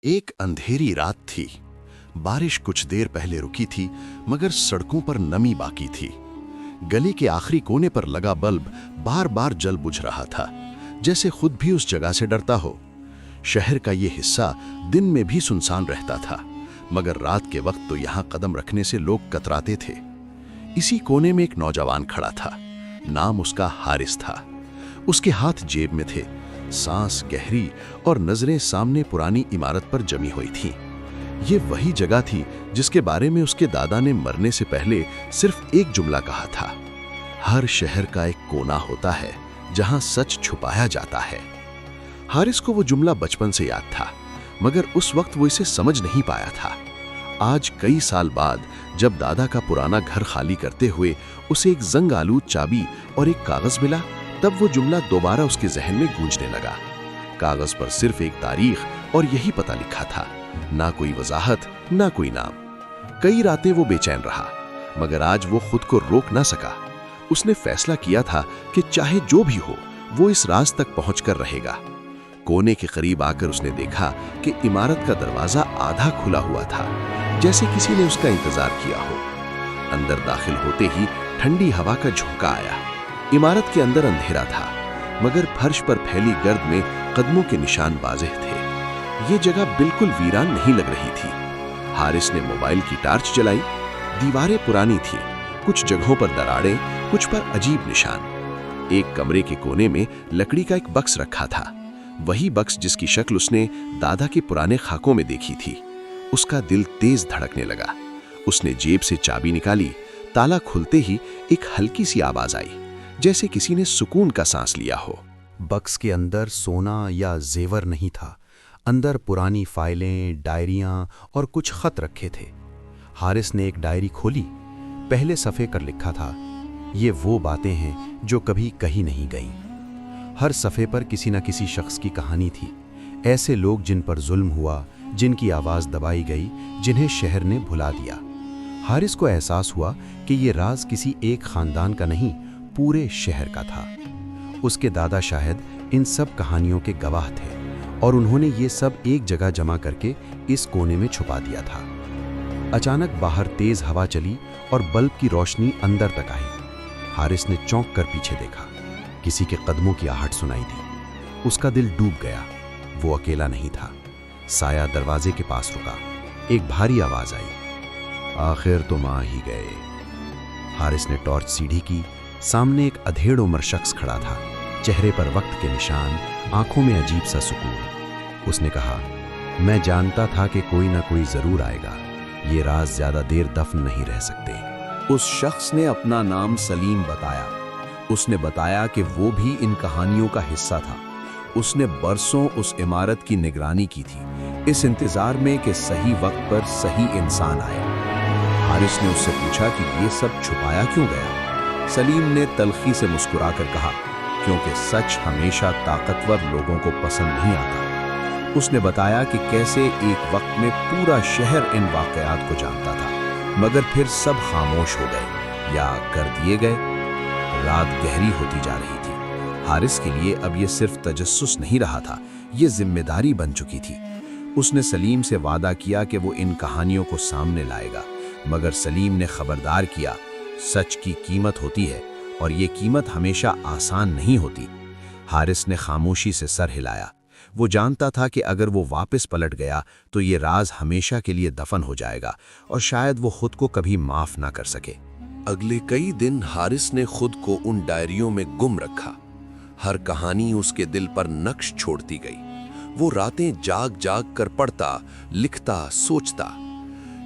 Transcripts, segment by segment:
एक अंधेरी रात थी। बारिश कुछ देर पहले रुकी थी, मगर सड़कों पर नमी बाकी थी। गली के आखिरी कोने पर लगा बल्ब बार बार जल बुझ रहा था, जैसे खुद भी उस जगह से डरता हो। शहर का ये हिस्सा दिन में भी सुनसान रहता था, मगर रात के वक्त तो यहाँ कदम रखने से लोग कतराते थे। इसी कोने में एक नौजवान खड़ा था। नाम उसका हारिस था। उसके हाथ जेब में थे, सांस गहरी और नजरें सामने पुरानी इमारत पर जमी हुई थीं। ये वही जगह थी जिसके बारे में उसके दादा ने मरने से पहले सिर्फ एक जुमला कहा था, हर शहर का एक कोना होता है जहां सच छुपाया जाता है। हारिस को वो जुमला बचपन से याद था, मगर उस वक्त वो इसे समझ नहीं पाया था। आज कई साल बाद जब दादा का पुराना घर खाली करते हुए उसे एक जंग आलूद चाबी और एक कागज मिला, तब वो जुमला दोबारा उसके जहन में गूंजने लगा। कागज पर सिर्फ एक तारीख और यही पता लिखा था, ना कोई वजाहत, ना कोई नाम। कई रातें वो बेचैन रहा, मगर आज वो खुद को रोक ना सका। उसने फैसला किया था कि चाहे जो भी हो, वो इस राज तक पहुंचकर रहेगा। कोने के करीब आकर उसने देखा कि इमारत का दरवाजा आधा खुला हुआ था, जैसे किसी ने उसका इंतजार किया हो। अंदर दाखिल होते ही ठंडी हवा का झोंका आया। इमारत के अंदर अंधेरा था, मगर फर्श पर फैली गर्द में कदमों के निशान वाज़ेह थे। ये जगह बिल्कुल वीरान नहीं लग रही थी। हारिस ने मोबाइल की टार्च जलाई। दीवारें पुरानी थीं, कुछ जगहों पर दरारें, कुछ पर अजीब निशान। एक कमरे के कोने में लकड़ी का एक बक्स रखा था, वही बक्स जिसकी शक्ल उसने दादा के पुराने खाकों में देखी थी। उसका दिल तेज धड़कने लगा। उसने जेब से चाबी निकाली। ताला खुलते ही एक हल्की सी आवाज आई, जैसे किसी ने सुकून का सांस लिया हो। बक्स के अंदर सोना या जेवर नहीं था। अंदर पुरानी फाइलें, डायरियां और कुछ खत रखे थे। हारिस ने एक डायरी खोली। पहले सफ़े कर लिखा था, ये वो बातें हैं जो कभी कहीं नहीं गईं। हर सफ़े पर किसी न किसी शख्स की कहानी थी। ऐसे लोग जिन पर जुल्म हुआ, जिनकी आवाज़ दबाई गई, जिन्हें शहर ने भुला दिया। हारिस को एहसास हुआ कि ये राज किसी एक ख़ानदान का नहीं, पूरे शहर का था। उसके दादा शायद इन सब कहानियों के गवाह थे, और उन्होंने ये सब एक जगह जमा करके इस कोने में छुपा दिया था। अचानक बाहर तेज हवा चली और बल्ब की रोशनी अंदर तक आई। हारिस ने चौंक कर पीछे देखा। किसी के कदमों की आहट सुनाई दी। उसका दिल डूब गया। वो अकेला नहीं था। साया दरवाजे के पास रुका। एक भारी आवाज आई, आखिर तुम आ ही गए। हारिस ने टॉर्च सीधी की। सामने एक अधेड़ उम्र शख्स खड़ा था, चेहरे पर वक्त के निशान, आंखों में अजीब सा सुकून। उसने कहा, मैं जानता था कि कोई ना कोई जरूर आएगा। ये राज ज्यादा देर दफन नहीं रह सकते। उस शख्स ने अपना नाम सलीम बताया। उसने बताया कि वो भी इन कहानियों का हिस्सा था। उसने बरसों उस इमारत की निगरानी की थी, इस इंतजार में कि सही वक्त पर सही इंसान आए। हारिस ने उससे पूछा कि ये सब छुपाया क्यों गया। सलीम ने तल्खी से मुस्कुराकर कहा, क्योंकि सच हमेशा ताकतवर लोगों को पसंद नहीं आता। उसने बताया कि कैसे एक वक्त में पूरा शहर इन वाकयात को जानता था, मगर फिर सब खामोश हो गए या कर दिए गए। रात गहरी होती जा रही थी। हारिस के लिए अब ये सिर्फ तजस्सुस नहीं रहा था, ये जिम्मेदारी बन चुकी थी। उसने सलीम से वादा किया कि वो इन कहानियों को सामने लाएगा, मगर सलीम ने खबरदार किया, सच की कीमत होती है और ये कीमत हमेशा आसान नहीं होती। हारिस ने खामोशी से सर हिलाया। वो जानता था कि अगर वो वापस पलट गया तो ये राज हमेशा के लिए दफन हो जाएगा और शायद वो खुद को कभी माफ ना कर सके। अगले कई दिन हारिस ने खुद को उन डायरियों में गुम रखा। हर कहानी उसके दिल पर नक्श छोड़ती गई। वो रातें जाग जाग कर पढ़ता, लिखता, सोचता।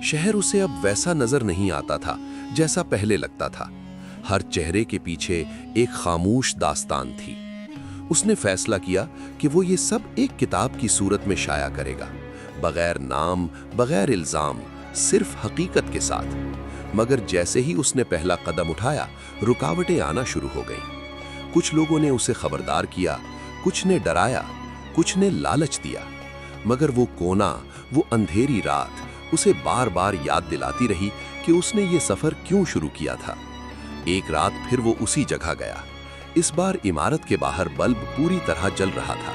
शहर उसे अब वैसा नजर नहीं आता था जैसा पहले लगता था। हर चेहरे के पीछे एक खामोश दास्तान थी। उसने फैसला किया कि वो ये सब एक किताब की सूरत में शाया करेगा, बगैर नाम, बगैर इल्जाम, सिर्फ हकीकत के साथ। मगर जैसे ही उसने पहला कदम उठाया, रुकावटें आना शुरू हो गईं। कुछ लोगों ने उसे खबरदार किया, कुछ ने डराया, कुछ ने लालच दिया। मगर वो कोना, वो अंधेरी रात उसे बार बार याद दिलाती रही कि उसने ये सफर क्यों शुरू किया था। एक रात फिर वो उसी जगह गया। इस बार इमारत के बाहर बल्ब पूरी तरह जल रहा था।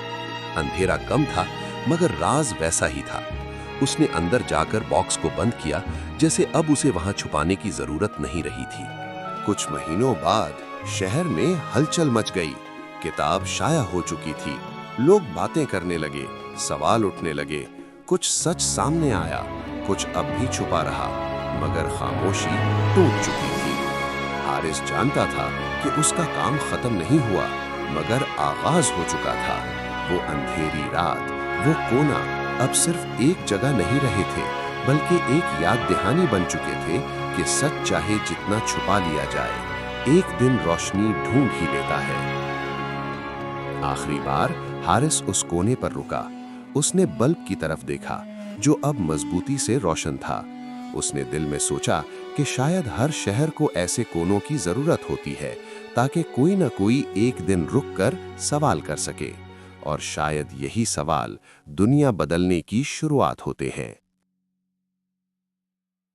अंधेरा कम था, मगर राज वैसा ही था। उसने अंदर जाकर बॉक्स को बंद किया, जैसे अब उसे वहां छुपाने की जरूरत नहीं रही थी। कुछ महीनों बाद शहर में हलचल मच गई। किताब शाया हो चुकी थी। लोग बातें करने लगे, सवाल उठने लगे। कुछ सच सामने आया, कुछ अब भी छुपा रहा, मगर खामोशी टूट चुकी थी। हारिस जानता था कि उसका काम खत्म नहीं हुआ, मगर आगाज हो चुका था। वो अंधेरी रात, वो कोना अब सिर्फ एक जगह नहीं रहे थे, बल्कि एक याद दहानी बन चुके थे कि सच चाहे जितना छुपा लिया जाए, एक दिन रोशनी ढूंढ ही लेता है। आखिरी बार हारिस उस कोने पर रुका। उसने बल्ब की तरफ देखा, जो अब मजबूती से रोशन था। उसने दिल में सोचा कि शायद हर शहर को ऐसे कोनों की जरूरत होती है, ताकि कोई न कोई एक दिन रुककर सवाल कर सके, और शायद यही सवाल दुनिया बदलने की शुरुआत होते हैं।